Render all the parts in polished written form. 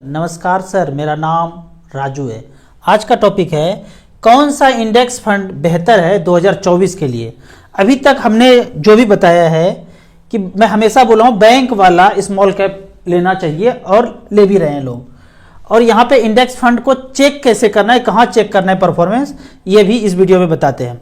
नमस्कार सर, मेरा नाम राजू है। आज का टॉपिक है कौन सा इंडेक्स फंड बेहतर है 2024 के लिए। अभी तक हमने जो भी बताया है कि मैं हमेशा बोला हूँ बैंक वाला स्मॉल कैप लेना चाहिए और ले भी रहे हैं लोग। और यहाँ पे इंडेक्स फंड को चेक कैसे करना है, कहाँ चेक करना है परफॉर्मेंस, ये भी इस वीडियो में बताते हैं।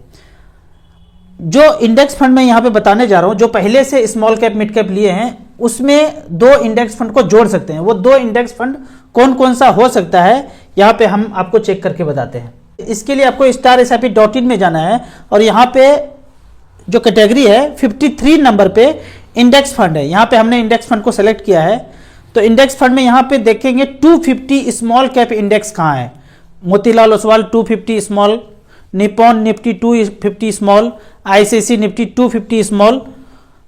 जो इंडेक्स फंड मैं यहाँ पे बताने जा रहा हूँ, जो पहले से स्मॉल कैप मिड कैप लिए हैं, उसमें दो इंडेक्स फंड को जोड़ सकते हैं। वो दो इंडेक्स फंड कौन कौन सा हो सकता है, यहाँ पे हम आपको चेक करके बताते हैं। इसके लिए आपको StarSIP.in में जाना है और यहाँ पे जो कैटेगरी है 53 नंबर पे इंडेक्स फंड है। यहाँ पे हमने इंडेक्स फंड को सेलेक्ट किया है। तो इंडेक्स फंड में यहाँ पे देखेंगे 250 स्मॉल कैप इंडेक्स कहाँ है। Motilal Oswal 250 small, Nippon Nifty 250 small, ICICI Nifty 250 small.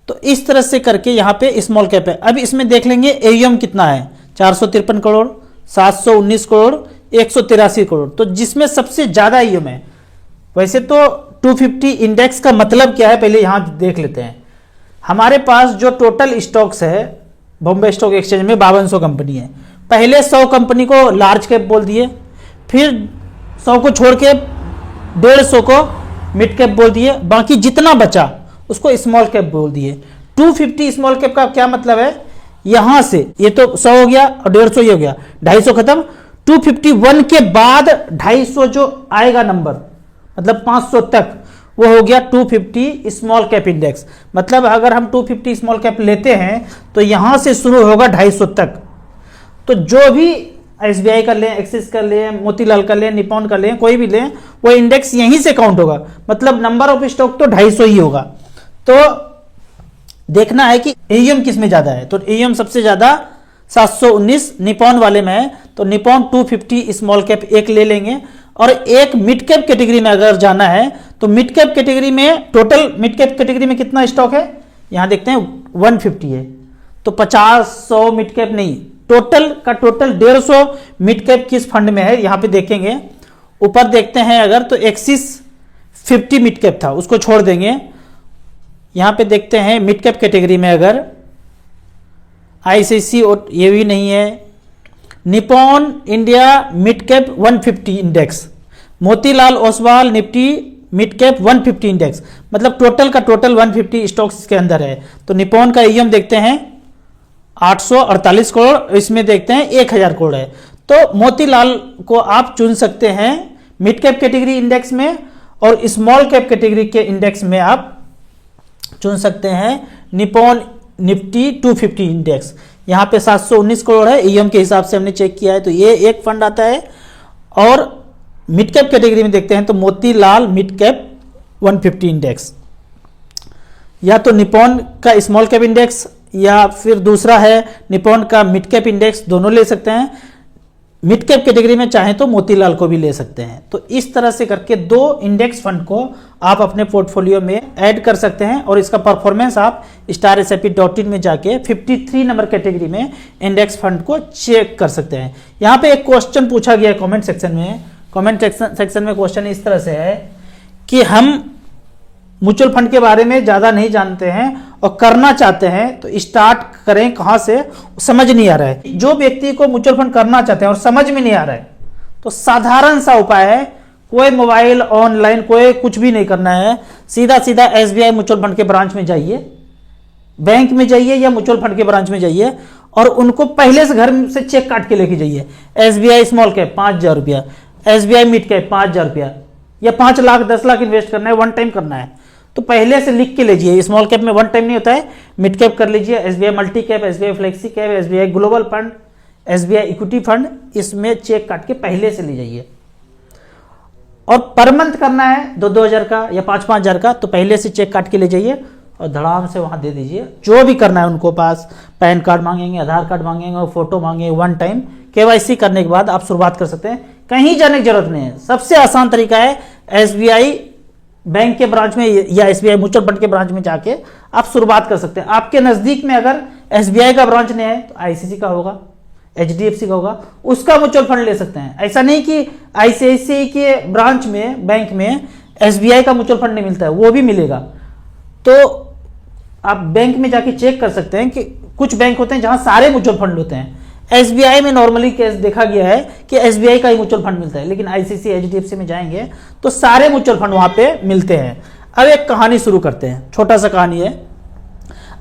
तो इस तरह से करके यहाँ पे स्मॉल कैप है। अब इसमें देख लेंगे AUM कितना है, 453 करोड़, 719 करोड़, 183 करोड़। तो जिसमें सबसे ज्यादा AUM है, वैसे तो 250 इंडेक्स का मतलब क्या है पहले यहाँ देख लेते हैं। हमारे पास जो टोटल स्टॉक्स है बॉम्बे स्टॉक एक्सचेंज में 5200 कंपनी है। पहले 100 कंपनी को लार्ज कैप बोल दिए, फिर 100 को छोड़ के 150 को मिड कैप बोल दिए, बाकी जितना बचा उसको स्मॉल कैप बोल दिए। 250 स्मॉल कैप का क्या मतलब है, यहां से ये तो 100 हो गया और 150 ये हो गया, 250 खत्म। 251 के बाद 250 जो आएगा नंबर, मतलब 500 तक, वो हो गया 250 स्मॉल कैप इंडेक्स। मतलब अगर हम 250 स्मॉल कैप लेते हैं तो यहां से शुरू होगा 250 तक। तो जो भी SBI का लें, एक्सिस का लें, मोतीलाल का लें, निप्पॉन का लें, कोई भी लें, वो इंडेक्स यहीं से काउंट होगा। मतलब नंबर ऑफ स्टॉक तो 250 ही होगा। तो देखना है कि AUM किस में ज्यादा है। तो AUM सबसे ज्यादा 719 निप्पॉन वाले में है। तो निप्पॉन 250 स्मॉल कैप एक ले लेंगे। और एक मिड कैप कैटेगरी में अगर जाना है तो मिड कैप कैटेगरी में, टोटल मिड कैप कैटेगरी में कितना स्टॉक है, यहां देखते हैं 150 है। तो 50-100 मिड कैप नहीं, टोटल का टोटल 150 मिड कैप किस फंड में है यहां पे देखेंगे। ऊपर देखते हैं अगर, तो एक्सिस 50 मिड कैप था, उसको छोड़ देंगे। यहां पे देखते हैं मिड कैप कैटेगरी में अगर ICICI और ये भी नहीं है, Nippon India mid cap 150 index, Motilal Oswal Nifty mid cap 150 index, मतलब टोटल का टोटल 150 स्टॉक्स के अंदर है। तो निप्पॉन का AUM देखते हैं 848 करोड़, इसमें देखते हैं 1000 करोड़ है। तो मोतीलाल को आप चुन सकते हैं मिड कैप कैटेगरी इंडेक्स में, और स्मॉल कैप कैटेगरी के इंडेक्स में आप चुन सकते हैं निप्पॉन निफ्टी 250 इंडेक्स। यहां पे 719 करोड़ है, AUM के हिसाब से हमने चेक किया है। तो ये एक फंड आता है। और मिड कैप कैटेगरी में देखते हैं तो मोतीलाल मिड कैप 150 इंडेक्स, या तो निप्पॉन का स्मॉल कैप इंडेक्स या फिर दूसरा है निप्पॉन का मिड कैप इंडेक्स, दोनों ले सकते हैं। मिड कैप कैटेगरी में चाहें तो मोतीलाल को भी ले सकते हैं। तो इस तरह से करके दो इंडेक्स फंड को आप अपने पोर्टफोलियो में ऐड कर सकते हैं। और इसका परफॉर्मेंस आप StarSIP.in में जाके 53 नंबर कैटेगरी में इंडेक्स फंड को चेक कर सकते हैं। यहाँ पे एक क्वेश्चन पूछा गया कमेंट सेक्शन में। कमेंट सेक्शन में क्वेश्चन इस तरह से है कि हम म्यूचुअल फंड के बारे में ज्यादा नहीं जानते हैं और करना चाहते हैं, तो स्टार्ट करें कहां से, समझ नहीं आ रहा है। जो व्यक्ति को म्यूचुअल फंड करना चाहते हैं और समझ में नहीं आ रहा है, तो साधारण सा उपाय है, कोई मोबाइल ऑनलाइन कोई कुछ भी नहीं करना है। सीधा सीधा SBI म्यूचुअल फंड के ब्रांच में जाइए, बैंक में जाइए या म्यूचुअल फंड के ब्रांच में जाइए, और उनको पहले से घर से चेक काट के लेके जाइए। SBI स्मॉल कैप 5000 रुपया, SBI मिड कैप 5000 रुपया, या 5 लाख 10 लाख इन्वेस्ट करना है, वन टाइम करना है, तो पहले से लिख के लीजिए। स्मॉल कैप में वन टाइम नहीं होता है, मिड कैप कर लीजिए, SBI multi cap, SBI flexi cap, SBI global fund, SBI equity fund, इसमें चेक काट के पहले से ले जाइए। और पर मंथ करना है 2-2000 का या 5-5000 का, तो पहले से चेक काट के ले जाइए और धड़ाम से वहां दे दीजिए। जो भी करना है उनको पास पैन कार्ड मांगेंगे, आधार कार्ड मांगेंगे और फोटो मांगेंगे, वन टाइम KYC करने के बाद आप शुरुआत कर सकते हैं। कहीं जाने की जरूरत नहीं है। सबसे आसान तरीका है SBI बैंक के ब्रांच में या SBI म्यूचुअल फंड के ब्रांच में जाके आप शुरुआत कर सकते हैं। आपके नजदीक में अगर SBI का ब्रांच नहीं है तो ICICI का होगा, HDFC का होगा, उसका म्यूचुअल फंड ले सकते हैं। ऐसा नहीं कि ICICI के ब्रांच में, बैंक में SBI का म्यूचुअल फंड नहीं मिलता है, वो भी मिलेगा। तो आप बैंक में जाके चेक कर सकते हैं कि कुछ बैंक होते हैं जहां सारे म्यूचुअल फंड होते हैं, एसबीआई में नॉर्मली केस देखा गया है कि एसबीआई का ही म्यूचुअल फंड मिलता है, लेकिन आईसीसी एचडीएफसी में जाएंगे तो सारे म्यूचुअल फंड वहां पे मिलते हैं। अब एक कहानी शुरू करते हैं, छोटा सा कहानी है।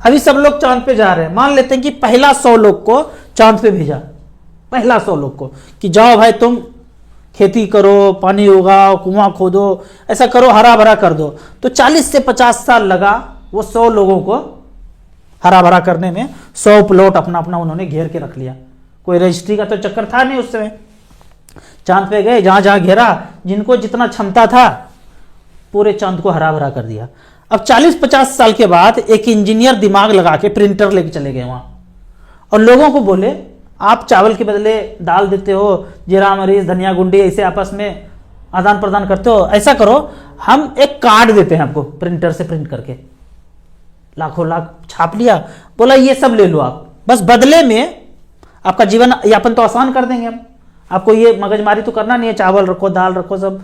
अभी सब लोग चांद पे जा रहे हैं, मान लेते हैं कि पहला 100 लोग को चांद पे भेजा, पहला 100 लोग को कि जाओ भाई तुम खेती करो, पानी उगाओ, कुआं खोदो, ऐसा करो, हरा भरा कर दो। तो 40 से 50 साल लगा वो 100 लोगों को हरा भरा करने में। 100 प्लॉट अपना अपना उन्होंने घेर के रख लिया, कोई रजिस्ट्री का तो चक्कर था नहीं उस समय। चांद पे गए, जहां जहां घेरा, जिनको जितना क्षमता था पूरे चांद को हरा भरा कर दिया। अब 40-50 साल के बाद एक इंजीनियर दिमाग लगा के प्रिंटर लेके चले गए वहां और लोगों को बोले आप चावल के बदले दाल देते हो, जीरा मरीच धनिया गुंडी ऐसे आपस में आदान प्रदान करते हो, ऐसा करो हम एक कार्ड देते हैं आपको प्रिंटर से प्रिंट करके। लाखों लाख छाप लिया, बोला ये सब ले लो आप, बस बदले में आपका जीवन यापन तो आसान कर देंगे हम, आपको ये मगजमारी तो करना नहीं है, चावल रखो दाल रखो सब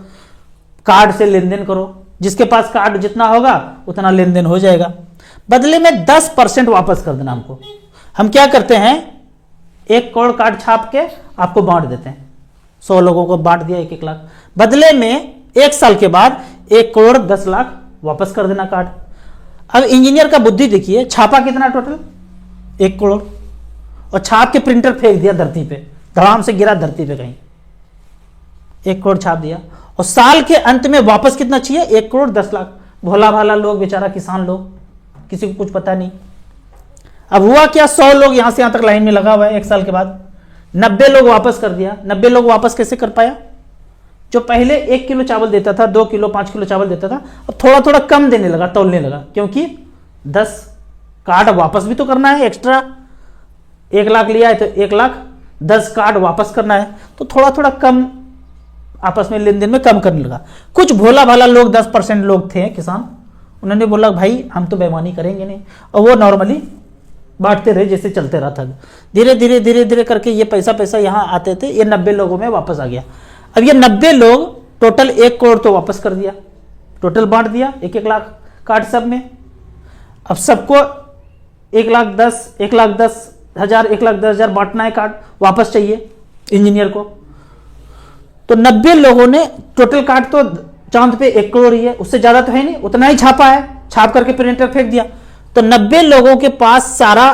कार्ड से लेन देन करो, जिसके पास कार्ड जितना होगा उतना लेन देन हो जाएगा। बदले में 10% वापस कर देना हमको। हम क्या करते हैं, 1 करोड़ कार्ड छाप के आपको बांट देते हैं, 100 लोगों को बांट दिया 1-1 लाख, बदले में 1 साल के बाद 1 करोड़ 10 लाख वापस कर देना कार्ड। अब इंजीनियर का बुद्धि देखिए, छापा कितना टोटल 1 करोड़ और छाप के प्रिंटर फेंक दिया धरती पे, धड़ाम से गिरा धरती पे कहीं, 1 करोड़ छाप दिया और साल के अंत में वापस कितना चाहिए 1 करोड़ 10 लाख। भोला भाला लोग, बेचारा किसान लोग, किसी को कुछ पता नहीं। अब हुआ क्या, 100 लोग यहां से यहां तक लाइन में लगा हुआ है, 1 साल के बाद 90 लोग वापस कर दिया। 90 लोग वापस कैसे कर पाया, जो पहले 1 किलो चावल देता था, 2 किलो 5 किलो चावल देता था, अब थोड़ा थोड़ा कम देने लगा, तौलने लगा, क्योंकि 10 कार्ड वापस भी तो करना है एक्स्ट्रा। 1 लाख लिया है तो 1 लाख 10 कार्ड वापस करना है, तो थोड़ा थोड़ा कम आपस में लेन देन में कम करने लगा। कुछ भोला भाला लोग 10% लोग थे किसान, उन्होंने बोला भाई हम तो बेईमानी करेंगे नहीं, और वो नॉर्मली बांटते रहे, जैसे चलते रहा था। धीरे धीरे धीरे धीरे करके ये पैसा यहाँ आते थे, ये 90 लोगों में वापस आ गया। अब ये 90 लोग टोटल 1 करोड़ तो वापस कर दिया, टोटल बांट दिया 1-1 लाख कार्ड सब में। अब सबको 1,10,000 1,10,000 बांटना है, कार्ड वापस चाहिए इंजीनियर को। तो 90 लोगों ने टोटल कार्ड तो चांद पे 1 करोड़ ही है, उससे ज्यादा तो है नहीं, उतना ही छापा है, छाप करके प्रिंटर फेंक दिया। तो 90 लोगों के पास सारा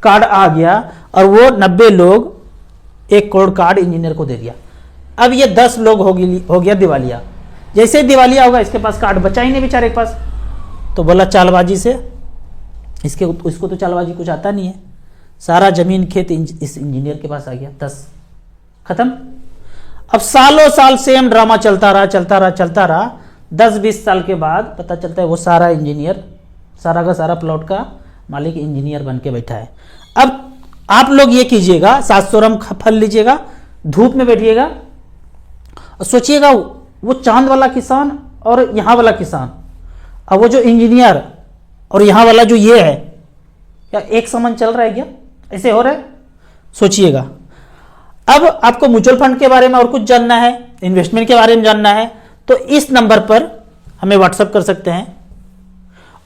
कार्ड आ गया और वो 90 लोग 1 करोड़ कार्ड इंजीनियर को दे दिया। अब ये 10 लोग हो गया दिवालिया। जैसे दिवालिया होगा इसके पास कार्ड बचा ही नहीं बेचारे के पास, तो बोला चालबाजी से इसको तो चालबाजी कुछ आता नहीं है, सारा जमीन खेत इस इंजीनियर के पास आ गया, 10 खत्म। अब सालों साल सेम ड्रामा चलता रहा। 10-20 साल के बाद पता चलता है वो सारा इंजीनियर, सारा का सारा प्लॉट का मालिक इंजीनियर बन के बैठा है। अब आप लोग ये कीजिएगा, 700 रम फल लीजिएगा, धूप में बैठिएगा और सोचिएगा वो चांद वाला किसान और यहां वाला किसान, अब वो जो इंजीनियर और यहां वाला जो ये है, क्या एक समान चल रहा है क्या, ऐसे हो रहा है? सोचिएगा। अब आपको म्यूचुअल फंड के बारे में और कुछ जानना है, इन्वेस्टमेंट के बारे में जानना है, तो इस नंबर पर हमें व्हाट्सएप कर सकते हैं।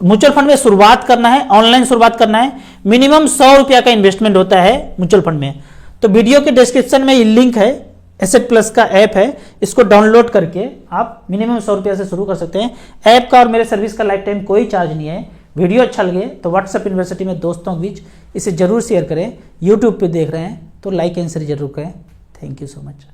म्यूचुअल फंड में शुरुआत करना है, ऑनलाइन शुरुआत करना है, मिनिमम 100 रुपया का इन्वेस्टमेंट होता है म्यूचुअल फंड में। तो वीडियो के डिस्क्रिप्शन में ये लिंक है, एसेट प्लस का ऐप है, इसको डाउनलोड करके आप मिनिमम 100 रुपया से शुरू कर सकते हैं। ऐप का और मेरे सर्विस का लाइफ टाइम कोई चार्ज नहीं है। वीडियो अच्छा लगे तो व्हाट्सएप यूनिवर्सिटी में दोस्तों के बीच इसे जरूर शेयर करें। यूट्यूब पे देख रहे हैं तो लाइक एंड शेयर जरूर करें। Thank you so much.